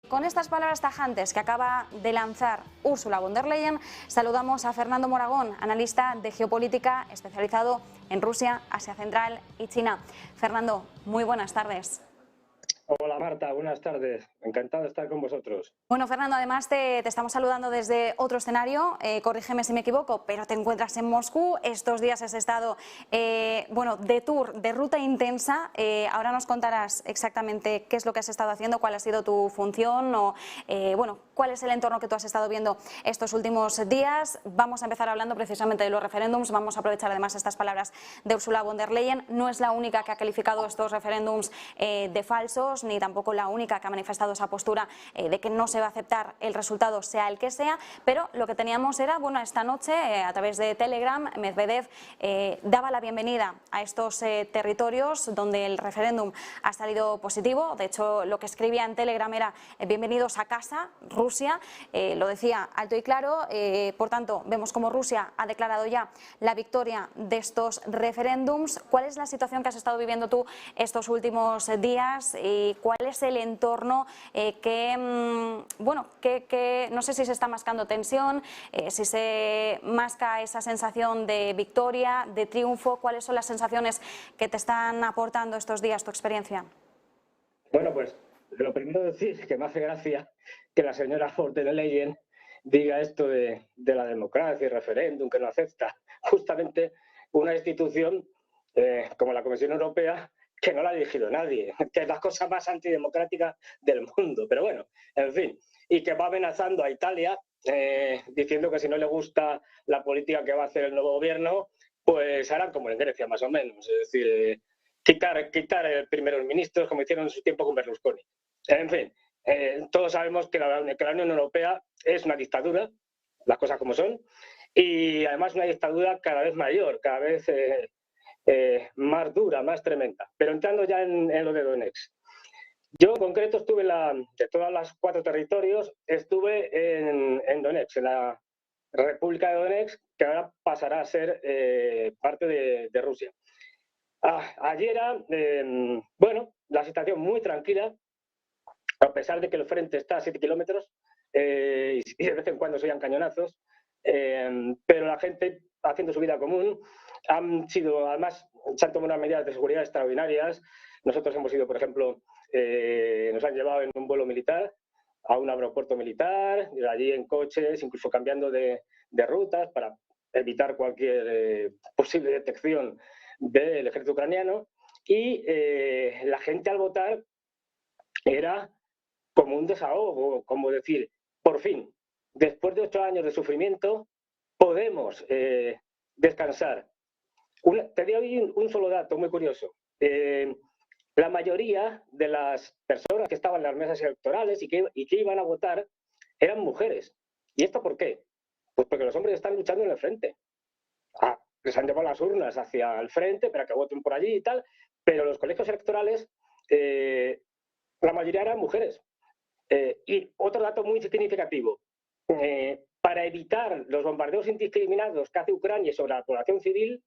Con estas palabras tajantes que acaba de lanzar Ursula von der Leyen, saludamos a Fernando Moragón, analista de geopolítica especializado en Rusia, Asia Central y China. Fernando, muy buenas tardes. Hola Marta, buenas tardes. Encantado de estar con vosotros. Bueno, Fernando, además te estamos saludando desde otro escenario, corrígeme si me equivoco, pero te encuentras en Moscú. Estos días has estado de tour, de ruta intensa. Ahora nos contarás exactamente qué es lo que has estado haciendo, cuál ha sido tu función o cuál es el entorno que tú has estado viendo estos últimos días. Vamos a empezar hablando precisamente de los referéndums. Vamos a aprovechar además estas palabras de Ursula von der Leyen. No es la única que ha calificado estos referéndums de falsos, ni tampoco la única que ha manifestado esa postura de que no se va a aceptar el resultado sea el que sea, pero lo que teníamos era, esta noche a través de Telegram, Medvedev daba la bienvenida a estos territorios donde el referéndum ha salido positivo. De hecho, lo que escribía en Telegram era bienvenidos a casa, Rusia, lo decía alto y claro. Por tanto, vemos como Rusia ha declarado ya la victoria de estos referéndums. ¿Cuál es la situación que has estado viviendo tú estos últimos días y cuál es el entorno que no sé si se está mascando tensión, si se masca esa sensación de victoria, de triunfo? ¿Cuáles son las sensaciones que te están aportando estos días tu experiencia? Bueno, pues lo primero decir que me hace gracia que la señora von der Leyen diga esto de la democracia y referéndum, que no acepta justamente una institución como la Comisión Europea, que no la ha dirigido nadie, que es la cosa más antidemocrática del mundo. Pero bueno, en fin, y que va amenazando a Italia diciendo que si no le gusta la política que va a hacer el nuevo gobierno, pues harán como en Grecia más o menos, es decir, quitar primeros ministros como hicieron en su tiempo con Berlusconi. En fin, todos sabemos que la Unión Europea es una dictadura, las cosas como son, y además una dictadura cada vez mayor, cada vez más dura, más tremenda. Pero entrando ya en lo de Donetsk. Yo en concreto estuve, de todas las 4 territorios, estuve en Donetsk, en la República de Donetsk, que ahora pasará a ser parte de Rusia. Allí era, la situación muy tranquila, a pesar de que el frente está a 7 kilómetros y de vez en cuando se oían cañonazos, pero la gente haciendo su vida común. Además, se han tomado unas medidas de seguridad extraordinarias. Nosotros hemos ido, por ejemplo, nos han llevado en un vuelo militar a un aeropuerto militar, y allí en coches, incluso cambiando de rutas para evitar cualquier posible detección del ejército ucraniano. Y la gente al votar era como un desahogo, como decir, por fin, después de 8 años de sufrimiento, podemos descansar. Te doy un solo dato muy curioso. La mayoría de las personas que estaban en las mesas electorales y que iban a votar eran mujeres. ¿Y esto por qué? Pues porque los hombres están luchando en el frente. Les han llevado las urnas hacia el frente para que voten por allí y tal, pero los colegios electorales, la mayoría eran mujeres. Y otro dato muy significativo, para evitar los bombardeos indiscriminados que hace Ucrania sobre la población civil,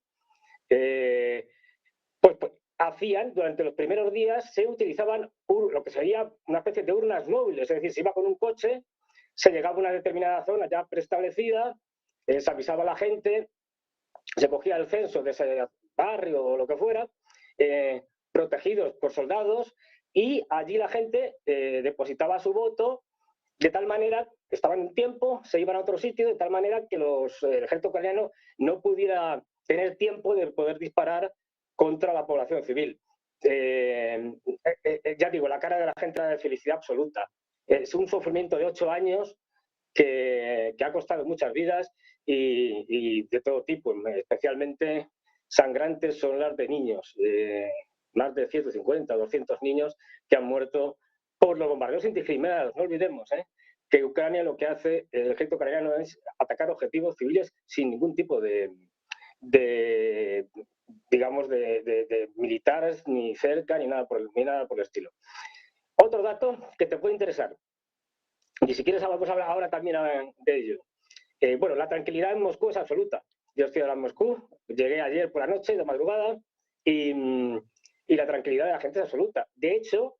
hacían, durante los primeros días, se utilizaban lo que sería una especie de urnas móviles, es decir, se iba con un coche, se llegaba a una determinada zona ya preestablecida, se avisaba a la gente, se cogía el censo de ese barrio o lo que fuera, protegidos por soldados, y allí la gente depositaba su voto de tal manera que estaban en tiempo, se iban a otro sitio, de tal manera que el ejército ucraniano no pudiera tener tiempo de poder disparar contra la población civil. Ya digo, la cara de la gente era de felicidad absoluta. Es un sufrimiento de 8 años que ha costado muchas vidas y de todo tipo, especialmente sangrantes son las de niños. Más de 150 o 200 niños que han muerto por los bombardeos indiscriminados. No olvidemos que Ucrania lo que hace, el ejército ucraniano, es atacar objetivos civiles sin ningún tipo de militares, ni cerca, ni nada por el estilo. Otro dato que te puede interesar, y si quieres vamos a hablar ahora también de ello. La tranquilidad en Moscú es absoluta. Yo estoy ahora en Moscú, llegué ayer por la noche, de madrugada, y la tranquilidad de la gente es absoluta. De hecho,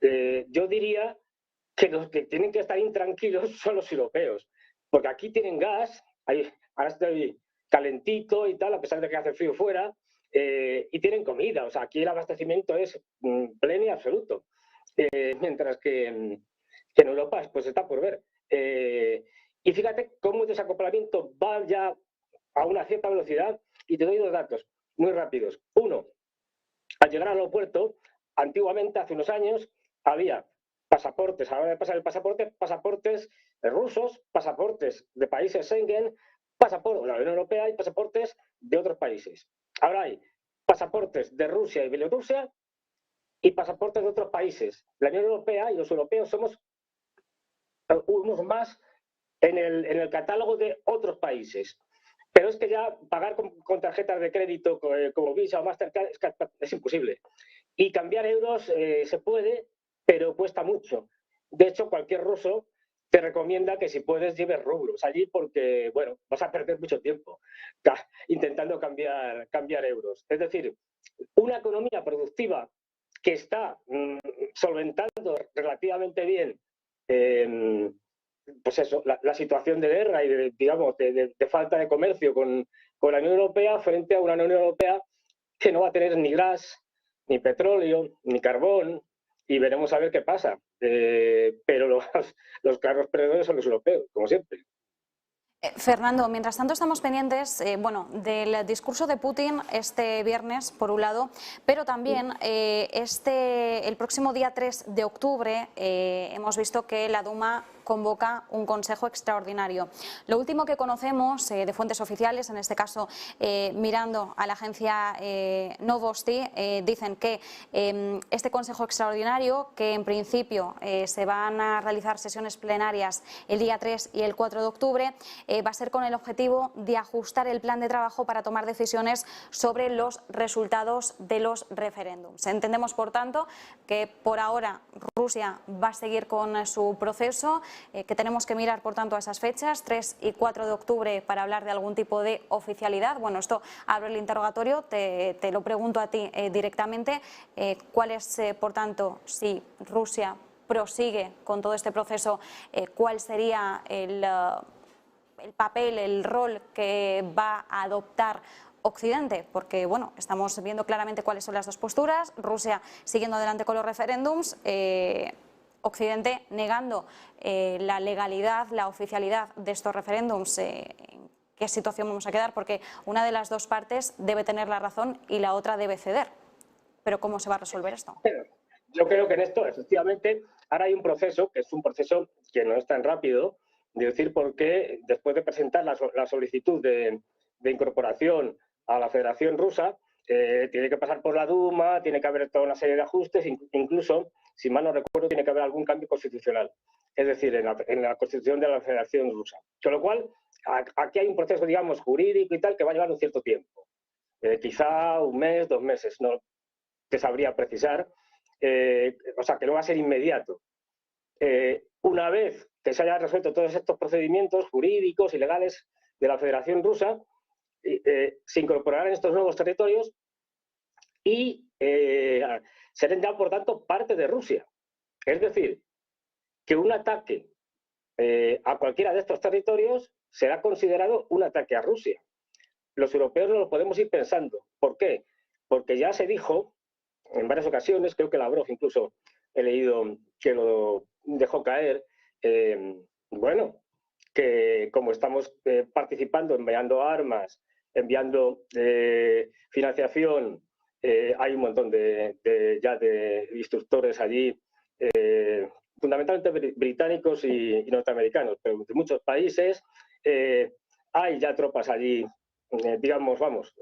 yo diría que los que tienen que estar intranquilos son los europeos, porque aquí tienen gas, ahora estoy calentito y tal, a pesar de que hace frío fuera, y tienen comida, o sea, aquí el abastecimiento es pleno y absoluto, mientras que en Europa pues está por ver. Y fíjate cómo el desacoplamiento va ya a una cierta velocidad, y te doy dos datos muy rápidos. Uno, al llegar al aeropuerto, antiguamente, hace unos años, había pasaportes, a la hora de pasar el pasaporte, pasaportes rusos, pasaportes de países Schengen, pasaportes de la Unión Europea y pasaportes de otros países. Ahora hay pasaportes de Rusia y Bielorrusia y pasaportes de otros países. La Unión Europea y los europeos somos unos más en el catálogo de otros países. Pero es que ya pagar con tarjetas de crédito como Visa o Mastercard es imposible. Y cambiar euros se puede, pero cuesta mucho. De hecho, cualquier ruso te recomienda que si puedes lleves rublos allí porque, bueno, vas a perder mucho tiempo intentando cambiar euros. Es decir, una economía productiva que está solventando relativamente bien pues eso, la situación de guerra y digamos, de falta de comercio con la Unión Europea frente a una Unión Europea que no va a tener ni gas, ni petróleo, ni carbón, y veremos a ver qué pasa. Pero los claros perdedores son los europeos, como siempre. Fernando, mientras tanto estamos pendientes bueno, del discurso de Putin este viernes, por un lado, pero también el próximo día 3 de octubre hemos visto que la Duma convoca un consejo extraordinario. Lo último que conocemos de fuentes oficiales, en este caso mirando a la agencia Novosti, dicen que este consejo extraordinario, que en principio se van a realizar sesiones plenarias el día 3 y el 4 de octubre, va a ser con el objetivo de ajustar el plan de trabajo para tomar decisiones sobre los resultados de los referéndums. Entendemos, por tanto, que por ahora Rusia va a seguir con su proceso, que tenemos que mirar, por tanto, a esas fechas, 3 y 4 de octubre, para hablar de algún tipo de oficialidad. Bueno, esto abre el interrogatorio, te lo pregunto a ti directamente. ¿Cuál es, por tanto, si Rusia prosigue con todo este proceso, cuál sería el papel, el rol que va a adoptar Occidente? Porque bueno, estamos viendo claramente cuáles son las dos posturas: Rusia siguiendo adelante con los referéndums, Occidente negando la legalidad, la oficialidad de estos referéndums. ¿En qué situación vamos a quedar? Porque una de las dos partes debe tener la razón y la otra debe ceder. Pero ¿cómo se va a resolver esto? Yo creo que en esto, efectivamente, ahora hay un proceso, que es un proceso que no es tan rápido, de decir por qué, después de presentar la solicitud de incorporación a la Federación Rusa, tiene que pasar por la Duma, tiene que haber toda una serie de ajustes, incluso, si mal no recuerdo, tiene que haber algún cambio constitucional, es decir, en la Constitución de la Federación Rusa. Con lo cual, aquí hay un proceso, digamos, jurídico y tal, que va a llevar un cierto tiempo. Quizá un mes, 2 meses, no te sabría precisar. O sea, que no va a ser inmediato. Una vez que se hayan resuelto todos estos procedimientos jurídicos y legales de la Federación Rusa, se incorporarán estos nuevos territorios y serán ya, por tanto, parte de Rusia. Es decir, que un ataque a cualquiera de estos territorios será considerado un ataque a Rusia. Los europeos no lo podemos ir pensando. ¿Por qué? Porque ya se dijo en varias ocasiones, creo que Lavrov incluso he leído que lo dejó caer, bueno, que como estamos participando, enviando armas, enviando financiación, hay un montón ya de instructores allí, fundamentalmente británicos y norteamericanos, pero de muchos países. Hay ya tropas allí, digamos, vamos,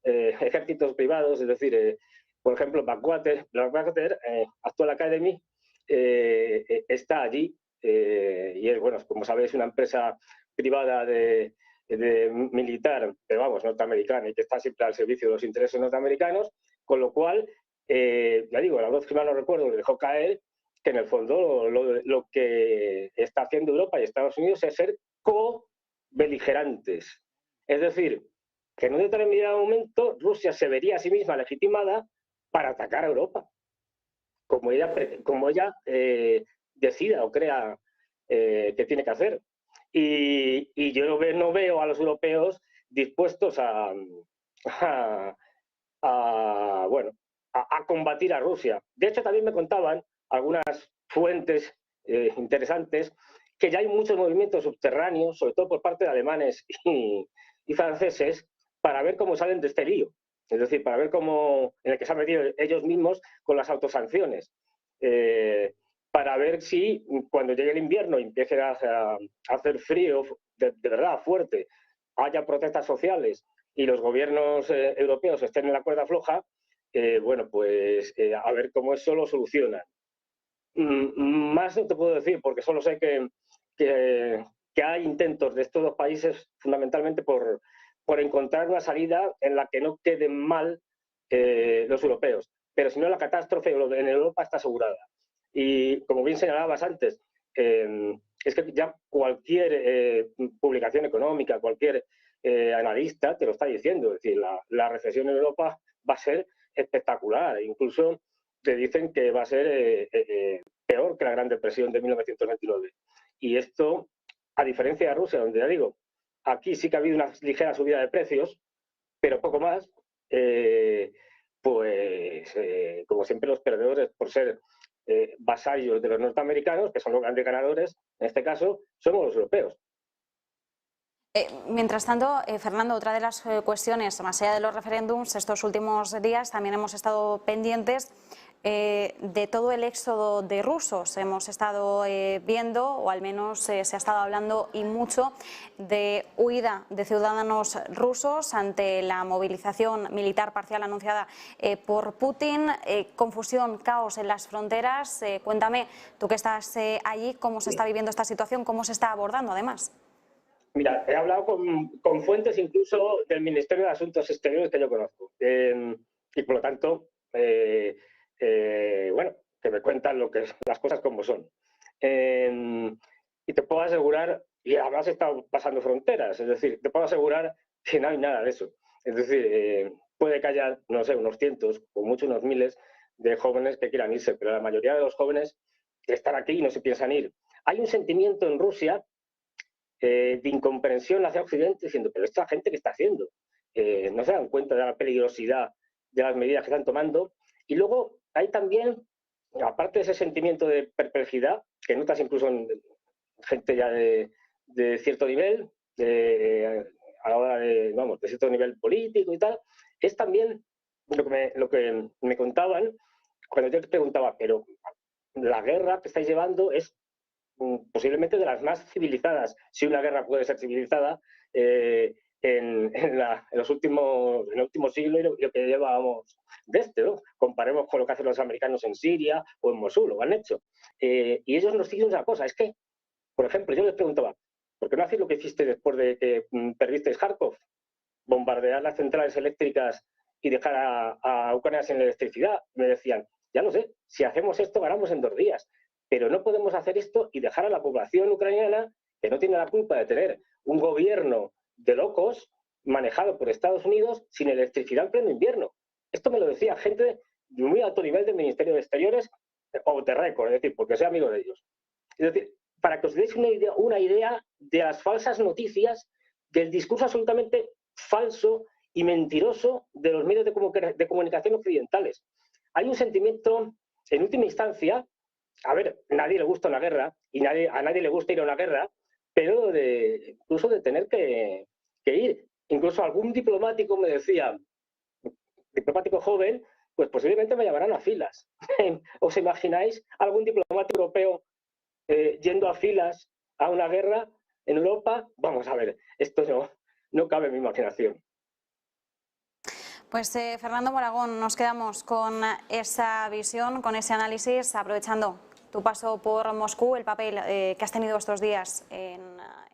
ejércitos privados, es decir, por ejemplo, Blackwater Actual Academy, está allí y es, bueno, como sabéis, una empresa privada de militar, pero vamos, norteamericana, y que está siempre al servicio de los intereses norteamericanos, con lo cual, ya digo, la voz que mal no recuerdo, le dejó caer que en el fondo lo que está haciendo Europa y Estados Unidos es ser co-beligerantes. Es decir, que en un determinado momento Rusia se vería a sí misma legitimada para atacar a Europa, como ella decida o crea que tiene que hacer. Y yo no veo a los europeos dispuestos bueno, a combatir a Rusia. De hecho, también me contaban algunas fuentes interesantes que ya hay muchos movimientos subterráneos, sobre todo por parte de alemanes y franceses, para ver cómo salen de este lío. Es decir, para ver cómo, en el que se han metido ellos mismos con las autosanciones. Para ver si cuando llegue el invierno y empiece a hacer frío de verdad fuerte, haya protestas sociales y los gobiernos europeos estén en la cuerda floja, bueno, pues a ver cómo eso lo solucionan. Más no te puedo decir, porque solo sé que hay intentos de estos dos países fundamentalmente por encontrar una salida en la que no queden mal los europeos. Pero si no, la catástrofe en Europa está asegurada. Y como bien señalabas antes, es que ya cualquier publicación económica, cualquier analista te lo está diciendo. Es decir, la recesión en Europa va a ser espectacular. Incluso te dicen que va a ser peor que la Gran Depresión de 1929. Y esto, a diferencia de Rusia, donde ya digo, aquí sí que ha habido una ligera subida de precios, pero poco más, como siempre los perdedores por ser vasallos de los norteamericanos, que son los grandes ganadores, en este caso, somos los europeos. Mientras tanto, Fernando, otra de las cuestiones, más allá de los referéndums, estos últimos días también hemos estado pendientes de todo el éxodo de rusos. Hemos estado viendo, o al menos se ha estado hablando y mucho, de huida de ciudadanos rusos ante la movilización militar parcial anunciada por Putin, confusión, caos en las fronteras. Cuéntame, tú que estás allí, cómo se está viviendo esta situación, cómo se está abordando además. Mira, he hablado con fuentes incluso del Ministerio de Asuntos Exteriores que yo conozco. Y por lo tanto, bueno, que me cuentan las cosas como son. Y te puedo asegurar, y además he estado pasando fronteras, es decir, te puedo asegurar que no hay nada de eso. Es decir, puede que haya, no sé, unos cientos o muchos, unos miles de jóvenes que quieran irse, pero la mayoría de los jóvenes están aquí y no se piensan ir. Hay un sentimiento en Rusia de incomprensión hacia Occidente, diciendo, pero esta gente, ¿qué está haciendo? No se dan cuenta de la peligrosidad de las medidas que están tomando. Y luego hay también, aparte de ese sentimiento de perplejidad, que notas incluso en gente ya de cierto nivel, a la hora de cierto nivel político y tal, es también lo que me contaban cuando yo te preguntaba, pero la guerra que estáis llevando es posiblemente de las más civilizadas, si una guerra puede ser civilizada, en el último siglo y lo que llevábamos de ¿no? Comparemos con lo que hacen los americanos en Siria o en Mosul, lo han hecho. Y ellos nos dicen una cosa, es que, por ejemplo, yo les preguntaba, ¿por qué no hacéis lo que hiciste después de que perdisteis Kharkov? Bombardear las centrales eléctricas y dejar a Ucrania sin electricidad. Me decían, ya lo sé, si hacemos esto ganamos en 2 días, pero no podemos hacer esto y dejar a la población ucraniana, que no tiene la culpa de tener un gobierno de locos manejado por Estados Unidos, sin electricidad en pleno invierno. Esto me lo decía gente de muy alto nivel del Ministerio de Exteriores o de récord, es decir, porque soy amigo de ellos. Es decir, para que os deis una idea de las falsas noticias, del discurso absolutamente falso y mentiroso de los medios de comunicación occidentales. Hay un sentimiento, en última instancia, a ver, a nadie le gusta una guerra y a nadie le gusta ir a una guerra, pero incluso de tener que ir. Incluso algún diplomático me decía, diplomático joven, pues posiblemente me llamarán a filas. ¿Os imagináis algún diplomático europeo yendo a filas a una guerra en Europa? Vamos a ver, esto no cabe en mi imaginación. Pues Fernando Moragón, nos quedamos con esa visión, con ese análisis, aprovechando tu paso por Moscú, el papel que has tenido estos días en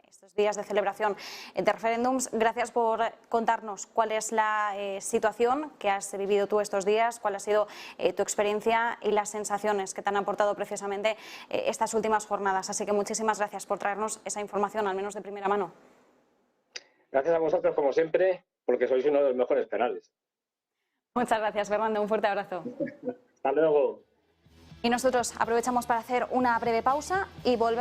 estos días de celebración de referéndums. Gracias por contarnos cuál es la situación que has vivido tú estos días, cuál ha sido tu experiencia y las sensaciones que te han aportado precisamente estas últimas jornadas. Así que muchísimas gracias por traernos esa información, al menos de primera mano. Gracias a vosotros, como siempre, porque sois uno de los mejores canales. Muchas gracias, Fernando. Un fuerte abrazo. Hasta luego. Y nosotros aprovechamos para hacer una breve pausa y volvemos.